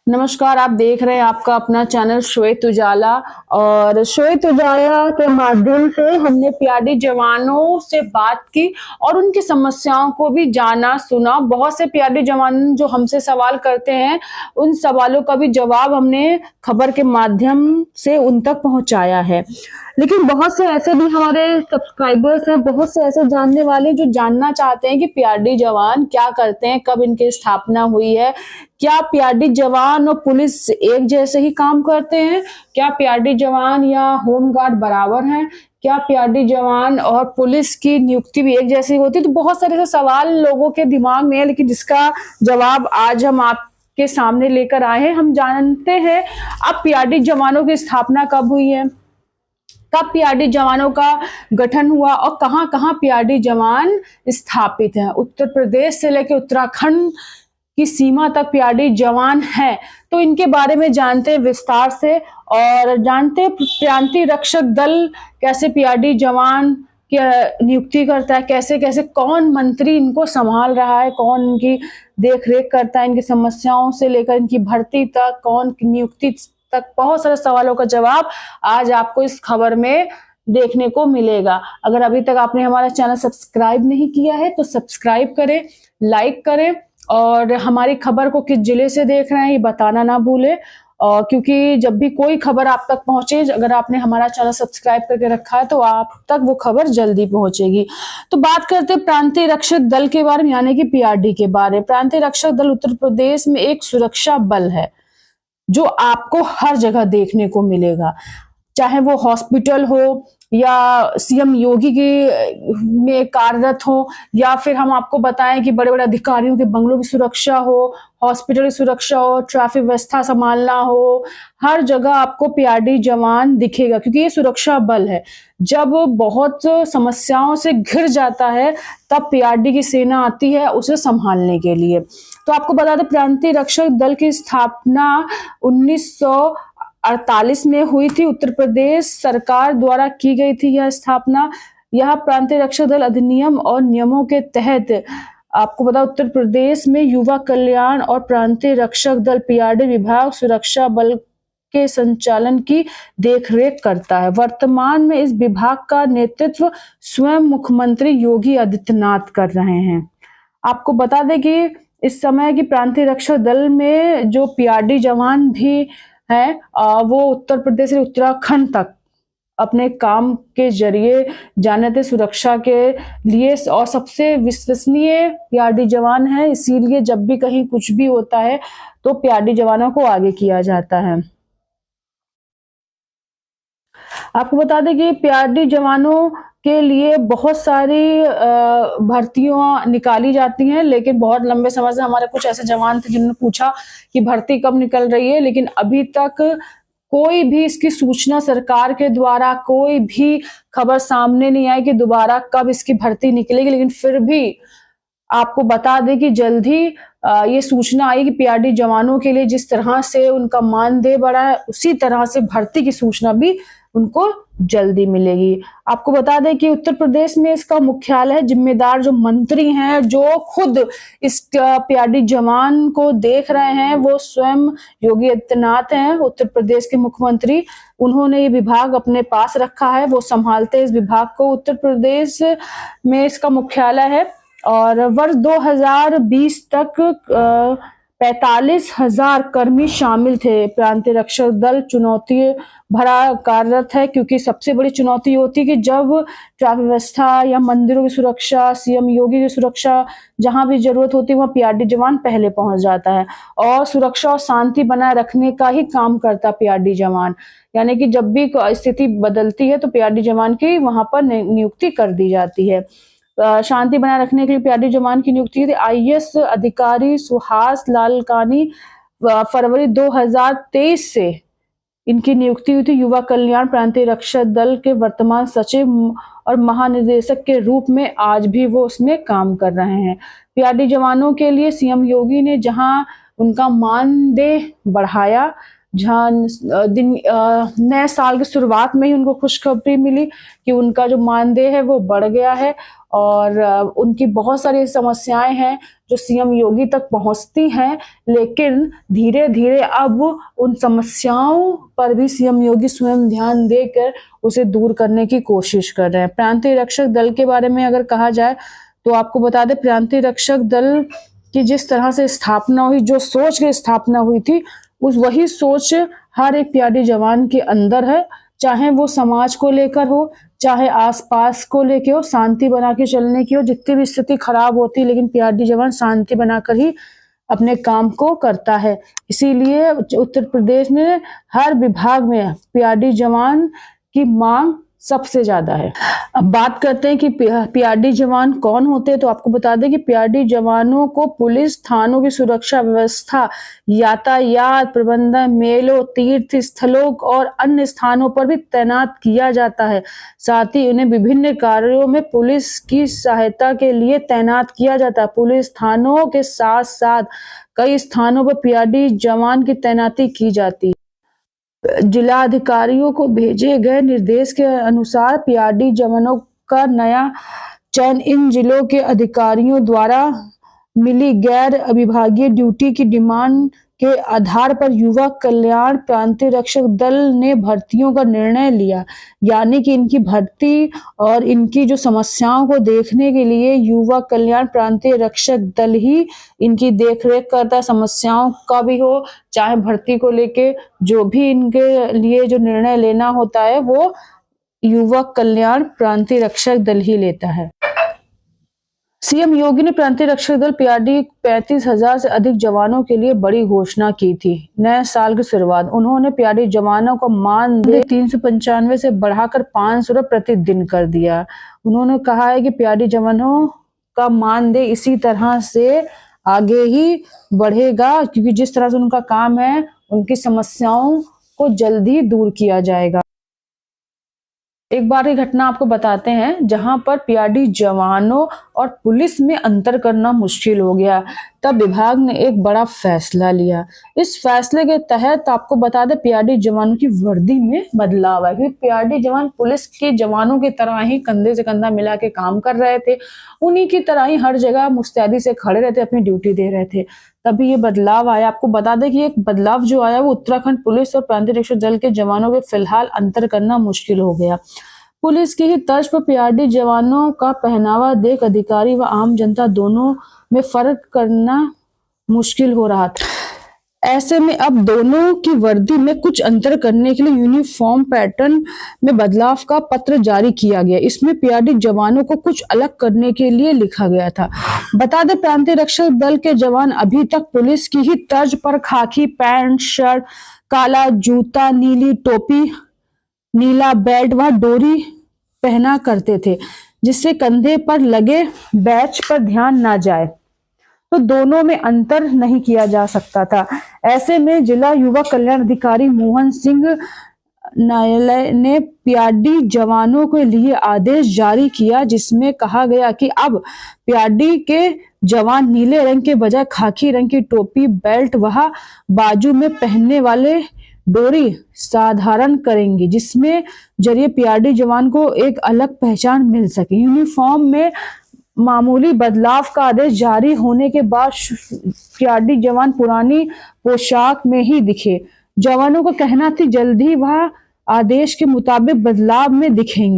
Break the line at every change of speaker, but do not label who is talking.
नमस्कार, आप देख रहे हैं आपका अपना चैनल श्वेत उजाला। और श्वेत उजाला के माध्यम से हमने पीआरडी जवानों से बात की और उनकी समस्याओं को भी जाना सुना। बहुत से पीआरडी जवान जो हमसे सवाल करते हैं, उन सवालों का भी जवाब हमने खबर के माध्यम से उन तक पहुंचाया है। लेकिन बहुत से ऐसे भी हमारे सब्सक्राइबर्स हैं, बहुत से ऐसे जानने वाले जो जानना चाहते हैं कि पीआरडी जवान क्या करते हैं, कब इनकी स्थापना हुई है, क्या पीआरडी जवान और पुलिस एक जैसे ही काम करते हैं, क्या पीआरडी जवान या होमगार्ड बराबर हैं, क्या पीआरडी जवान और पुलिस की नियुक्ति भी एक जैसी होती है। तो बहुत सारे ऐसे सवाल लोगों के दिमाग में है, लेकिन जिसका जवाब आज हम आपके सामने लेकर आए हैं। हम जानते हैं अब पीआरडी जवानों की स्थापना कब हुई है, कब पीआरडी जवानों का गठन हुआ और कहां कहां पीआरडी जवान स्थापित हैं। उत्तर प्रदेश से लेकर उत्तराखंड की सीमा तक पीआरडी जवान हैं। तो इनके बारे में जानते हैं विस्तार से और जानते हैं प्रांतीय रक्षक दल कैसे पीआरडी जवान की नियुक्ति करता है, कैसे कैसे कौन मंत्री इनको संभाल रहा है, कौन इनकी देख रेख करता है, इनकी समस्याओं से लेकर इनकी भर्ती तक, कौन नियुक्ति तक, बहुत सारे सवालों का जवाब आज आपको इस खबर में देखने को मिलेगा। अगर अभी तक आपने हमारा चैनल सब्सक्राइब नहीं किया है तो सब्सक्राइब करें, लाइक करें और हमारी खबर को किस जिले से देख रहे हैं ये बताना ना भूलें। और क्योंकि जब भी कोई खबर आप तक पहुंचे, अगर आपने हमारा चैनल सब्सक्राइब करके रखा है तो आप तक वो खबर जल्दी पहुंचेगी। तो बात करते हैं प्रांतीय रक्षक दल के बारे में, यानी कि पीआरडी के बारे में। प्रांतीय रक्षक दल उत्तर प्रदेश में एक सुरक्षा बल है जो आपको हर जगह देखने को मिलेगा, चाहे वो हॉस्पिटल हो या सीएम योगी के में कार्यरत हो, या फिर हम आपको बताएं कि बड़े बड़े अधिकारियों के बंगलों की सुरक्षा हो, हॉस्पिटल की सुरक्षा हो, ट्रैफिक व्यवस्था संभालना हो, हर जगह आपको पीआरडी जवान दिखेगा क्योंकि ये सुरक्षा बल है। जब बहुत समस्याओं से घिर जाता है तब पीआरडी की सेना आती है उसे संभालने के लिए। तो आपको बता दें प्रांतीय रक्षक दल की स्थापना 1948 में हुई थी। उत्तर प्रदेश सरकार द्वारा की गई थी यह स्थापना। यह प्रांतीय रक्षक दल अधिनियम और नियमों के तहत आपको बता उत्तर प्रदेश में युवा कल्याण और प्रांतीय रक्षक दल पीआरडी विभाग सुरक्षा बल के संचालन की देखरेख करता है। वर्तमान में इस विभाग का नेतृत्व स्वयं मुख्यमंत्री योगी आदित्यनाथ कर रहे हैं। आपको बता दें कि इस समय की प्रांतीय रक्षक दल में जो पीआरडी जवान भी हैं वो उत्तर प्रदेश से उत्तराखंड तक अपने काम के जरिए जाने थे सुरक्षा के लिए और सबसे विश्वसनीय पीआरडी जवान है। इसीलिए जब भी कहीं कुछ भी होता है तो पीआरडी जवानों को आगे किया जाता है। आपको बता दें कि पीआरडी जवानों के लिए बहुत सारी भर्तियां निकाली जाती हैं, लेकिन बहुत लंबे समय से हमारे कुछ ऐसे जवान थे जिन्होंने पूछा कि भर्ती कब निकल रही है, लेकिन अभी तक कोई भी इसकी सूचना सरकार के द्वारा कोई भी खबर सामने नहीं आई कि दोबारा कब इसकी भर्ती निकलेगी। लेकिन फिर भी आपको बता दें कि जल्द ही ये सूचना आई कि पीआरडी जवानों के लिए जिस तरह से उनका मानदेय बढ़ा है उसी तरह से भर्ती की सूचना भी उनको जल्दी मिलेगी। आपको बता दें कि उत्तर प्रदेश में इसका मुख्यालय है। जिम्मेदार जो मंत्री हैं जो खुद इस पीआरडी जवान को देख रहे हैं वो स्वयं योगी आदित्यनाथ हैं, उत्तर प्रदेश के मुख्यमंत्री। उन्होंने ये विभाग अपने पास रखा है, वो संभालते हैं इस विभाग को। उत्तर प्रदेश में इसका मुख्यालय है और वर्ष 2020 तक 45,000 कर्मी शामिल थे। प्रांतीय रक्षक दल चुनौती भरा कार्यरत है क्योंकि सबसे बड़ी चुनौती होती है कि जब ट्रैफिक व्यवस्था या मंदिरों की सुरक्षा, सीएम योगी की सुरक्षा, जहां भी जरूरत होती है वहां पीआरडी जवान पहले पहुंच जाता है और सुरक्षा और शांति बनाए रखने का ही काम करता पीआरडी जवान। यानी कि जब भी स्थिति बदलती है तो पीआरडी जवान की वहां पर नियुक्ति कर दी जाती है। शांति बनाए रखने के लिए पीआरडी जवान की नियुक्ति थी। आईएएस अधिकारी सुहास लालकानी फरवरी 2023 से इनकी नियुक्ति हुई थी। युवा कल्याण प्रांतीय रक्षक दल के वर्तमान सचिव और महानिदेशक के रूप में आज भी वो उसमें काम कर रहे हैं। पीआरडी जवानों के लिए सीएम योगी ने जहां उनका मानदेय बढ़ाया, जहाँ नए साल की शुरुआत में ही उनको खुशखबरी मिली कि उनका जो मानदेय है वो बढ़ गया है और उनकी बहुत सारी समस्याएं हैं जो सीएम योगी तक पहुंचती हैं, लेकिन धीरे धीरे अब उन समस्याओं पर भी सीएम योगी स्वयं ध्यान देकर उसे दूर करने की कोशिश कर रहे हैं। प्रांतीय रक्षक दल के बारे में अगर कहा जाए तो आपको बता दें, प्रांतीय रक्षक दल की जिस तरह से स्थापना हुई, जो सोच की स्थापना हुई थी, वही सोच हर एक प्यारे जवान के अंदर है, चाहे वो समाज को लेकर हो, चाहे आसपास को लेके हो, शांति बना के चलने की हो। जितनी भी स्थिति खराब होती है, लेकिन प्यारे जवान शांति बनाकर ही अपने काम को करता है। इसीलिए उत्तर प्रदेश में हर विभाग में प्यारे जवान की मांग सबसे ज्यादा है। अब बात करते हैं कि पीआरडी जवान कौन होते हैं, तो आपको बता दें कि पीआरडी जवानों को पुलिस थानों की सुरक्षा व्यवस्था, यातायात प्रबंधन, मेलों, तीर्थ स्थलों और अन्य स्थानों पर भी तैनात किया जाता है। साथ ही उन्हें विभिन्न कार्यों में पुलिस की सहायता के लिए तैनात किया जाता है। पुलिस थानों के साथ साथ कई स्थानों पर पीआरडी जवान की तैनाती की जाती है। जिला अधिकारियों को भेजे गए निर्देश के अनुसार पीआरडी जवानों का नया चयन इन जिलों के अधिकारियों द्वारा मिली गैर विभागीय ड्यूटी की डिमांड के आधार पर युवा कल्याण प्रांतीय रक्षक दल ने भर्तियों का निर्णय लिया। यानी कि इनकी भर्ती और इनकी जो समस्याओं को देखने के लिए युवा कल्याण प्रांतीय रक्षक दल ही इनकी देखरेख करता है। समस्याओं का भी हो, चाहे भर्ती को लेके जो भी इनके लिए जो निर्णय लेना होता है, वो युवा कल्याण प्रांतीय रक्षक दल ही लेता है। सीएम योगी ने प्रांतीय रक्षक दल पीआरडी 35,000 से अधिक जवानों के लिए बड़ी घोषणा की थी। नए साल की शुरुआत उन्होंने पीआरडी जवानों का मानदेय 395 से बढ़ाकर 500 रुपये प्रतिदिन कर दिया। उन्होंने कहा है कि पीआरडी जवानों का मानदेय इसी तरह से आगे ही बढ़ेगा, क्योंकि जिस तरह से उनका काम है, उनकी समस्याओं को जल्दी दूर किया जाएगा। एक बार की घटना आपको बताते हैं, जहां पर पीआरडी जवानों और पुलिस में अंतर करना मुश्किल हो गया। तब विभाग ने एक बड़ा फैसला लिया। इस फैसले के तहत आपको बता दें, पीआरडी जवानों की वर्दी में बदलाव है, क्योंकि पीआरडी जवान पुलिस के जवानों की तरह ही कंधे से कंधा मिला के काम कर रहे थे। उन्हीं की तरह ही हर जगह मुस्तैदी से खड़े रहते, अपनी ड्यूटी दे रहे थे। तभी ये बदलाव आया। आपको बता दें कि एक बदलाव जो आया वो उत्तराखंड पुलिस और प्रांतीय रक्षक दल के जवानों के फिलहाल अंतर करना मुश्किल हो गया। पुलिस की ही तर्ज पर पीआरडी जवानों का पहनावा देख अधिकारी व आम जनता दोनों में फर्क करना मुश्किल हो रहा था। ऐसे में अब दोनों की वर्दी में कुछ अंतर करने के लिए यूनिफॉर्म पैटर्न में बदलाव का पत्र जारी किया गया। इसमें पीआरडी जवानों को कुछ अलग करने के लिए लिखा गया था। बता दें, प्रांतीय रक्षक दल के जवान अभी तक पुलिस की ही तर्ज पर खाकी पैंट शर्ट, काला जूता, नीली टोपी, नीला बेल्ट व डोरी पहना करते थे, जिससे कंधे पर लगे बैच पर ध्यान ना जाए, तो दोनों में अंतर नहीं किया जा सकता था। ऐसे में जिला युवा कल्याण अधिकारी मोहन सिंह न्यायालय ने पीआरडी जवानों के लिए आदेश जारी किया, जिसमें कहा गया कि अब पीआरडी के जवान नीले रंग के बजाय खाकी रंग की टोपी, बेल्ट व बाजू में पहनने वाले डोरी साधारण करेंगे, जिसमें जरिए पीआरडी जवान को एक अलग पहचान मिल सके। यूनिफॉर्म में मामूली बदलाव का आदेश जारी होने के बाद पीआरडी जवान पुरानी पोशाक में ही दिखे। जवानों का कहना था जल्द ही वह आदेश के मुताबिक बदलाव में दिखेंगे।